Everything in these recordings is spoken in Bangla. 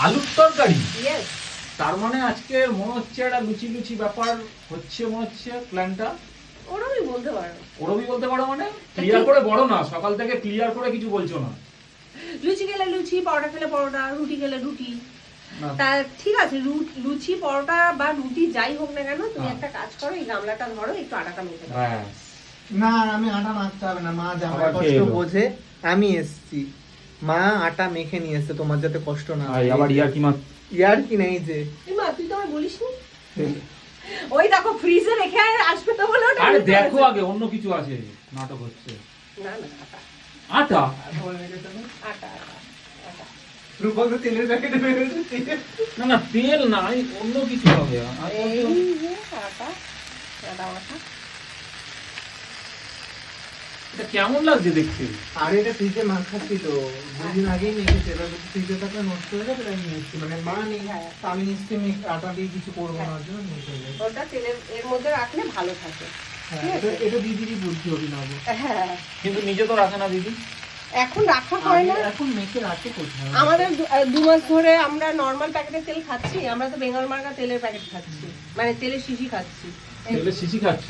আলুর তরকারি? ইয়েস। তার মানে আজকে মনে হচ্ছে একটা লুচি লুচি ব্যাপার হচ্ছে, মনে হচ্ছে প্ল্যানটা। ওরমই বলতে পারো। ওরমই বলতে পারো মানে? ক্লিয়ার করে বলো না, সকাল থেকে ক্লিয়ার করে কিছু বলছো না। লুচি খেলে লুচি, পরোটা খেলে পরোটা, রুটি খেলে রুটি। না। তা ঠিক আছে, লুচি পরোটা বা রুটি যাই হোক না কেন, তুমি একটা কাজ করো, এই গামলাটা ধরো, একটু আটাটা মেখে দাও। ব্যাস। না আমি আটা মাখতে হবে না, মা জামাই আবার কষ্ট খেয়ে এলো। বোঝে। আমি এসছি, মা আটা মেখে নিয়ে এসছে তোমার যাতে কষ্ট না হয়। আবার ইয়ার কি মাছ? ইয়ার কি নেই যে এই মা, তুই তো আমার বলিসনি। ওই দেখো ফ্রিজে রেখে আসবে তো বলে ওটা। আরে দেখো আগে অন্য কিছু আছে, নাটক হচ্ছে। না না, আটা আটা? আটা আটা আটা। রূপক তো তেলের প্যাকেটে বেরোচ্ছে। না না, তেল না, অন্য কিছু হবে। এই যে আটা, আটা মাখা। এটা কেমন লাগছে দেখতে? আর এটা ফ্রিজে মাখা ছিল, 2 দিন আগেই মেখেছে, এবার ফ্রিজে থাকলে নষ্ট হয়ে যাবে, তাই নিয়ে এসছি। মানে মা নেই, তা আমি নিশ্চয়ই আটা দিয়ে কিছু করবো না, ওর জন্য নিয়ে চলে যাই। ওটা তেলের এর মধ্যে রাখলে ভালো থাকে। হ্যাঁ, এটা দিদিরই বুদ্ধি অভিনব। হ্যাঁ, কিন্তু নিজে তো রাখে না দিদি। এখন রাখা হয় না। এখন মেখে রাখে কোথায়? আমাদের 2 মাস ধরে আমরা নরমাল প্যাকেটের তেল খাচ্ছি, আমরা তো বেঙ্গল মার্কা তেলের প্যাকেট খাচ্ছি, মানে তেলের শিশি খাচ্ছি। তেলের শিশি খাচ্ছ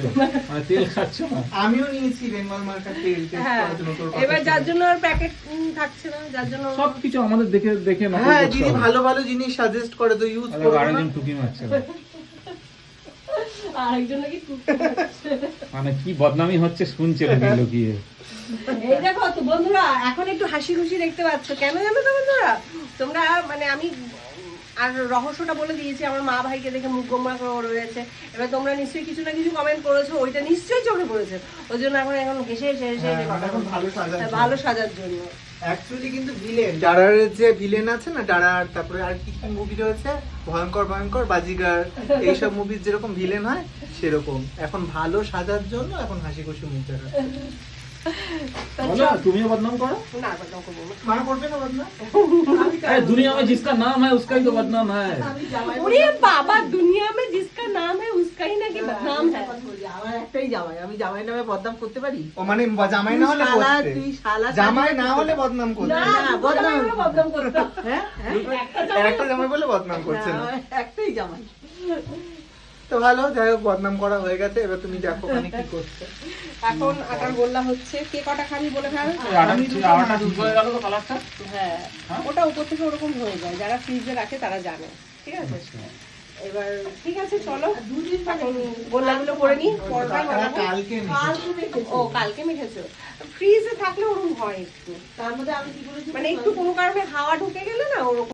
মানে তেল খাচ্ছ না? আমিও নিয়েছি বেঙ্গল মার্কার তেল টেস্ট হ্যাঁ, করার জন্য, তোর কথা এবার যার শুনে। জন্য আর প্যাকেট থাকছে না, যার জন্য সবকিছু আমাদের দেখে দেখে নকল হ্যাঁ, করতে দিদি হবে। ভালো ভালো জিনিস সাজেস্ট করে তো ইউজ আরে করবো না। আরেকজন টুকি মারছে না। আরেকজন নাকি মানে কি বদনামি হচ্ছে শুনছে লুকিয়ে লুকিয়ে। এই দেখো তো বন্ধুরা, এখন একটু হাসি খুশি দেখতে পাচ্ছ, কেন জানো তো বন্ধুরা? তোমরা মানে আমি আর রহস্যটা বলে দিয়েছি, আমার মা ভাইকে দেখে মুখ গোমরা করে রয়েছে। এবার তোমরা নিশ্চয়ই কিছু না কিছু কমেন্ট করেছো, ওইটা নিশ্চয়ই চোখে পড়েছে, ওই জন্য এখন হেসে হেসে হেসে হ্যাঁ, হেসে কথা এখন বলছি। ভালো সাজার জন্য। ভালো সাজার জন্য। অ্যাকচুয়ালি কিন্তু ভিলেন, ডারারের যে ভিলেন আছে না, ডারার, তারপরে আর কি কি মুভি রয়েছে, ভয়ঙ্কর ভয়ঙ্কর, বাজিগার, এইসব মুভির যেরকম ভিলেন হয় সেরকম এখন ভালো সাজার জন্য এখন হাসি খুশি মুখে রাখে। বলো, তুমিও বদনাম করো? না, বদনাম করবো না। মা করবে না বদনাম? अरे दुनिया में जिसका नाम है उसका ही तो बदनाम है। ওরে বাবা, দুনিয়া মে জিসকা নাম है उसका ही নাকি বদনাম है। আমার একটাই জামাই, আমি জামাই নামে বদনাম করতে পারি? ও মানে জামাই না হলে শালা, করতে। তুই শালা, জামাই না হলে বদনাম করতে। না, না, বদনাম বদনাম। বদনাম করতাম। হ্যাঁ হ্যাঁ, একটা জামাই বলে বদনাম করছে না। আমার একটাই জামাই। তো ভালো, যাই হোক বদনাম করা হয়ে গেছে, এবার তুমি দেখো মানে কি করছে। এখন আটার গোল্লা হচ্ছে, কে কটা খাবি বলে ফেল। আটা ঠিক হয়ে গেল তো কালারটা। হ্যাঁ, ওটা উপর থেকে ওরকম হয়ে যায়, যারা ফ্রিজে রাখে তারা জানে। ঠিক আছে, এবার ঠিক আছে, চলো এখন গোল্লাগুলো করে নি, পরোটা বানাবো। কালকে নেই। কালকে মেখেছি। ও, কালকে মেখেছো? ফ্রিজে থাকলে ওরকম হয় একটু, তার মধ্যে আমি কি করেছি মানে একটু কোনো কারণে হাওয়া ঢুকে গেলে না ওরকম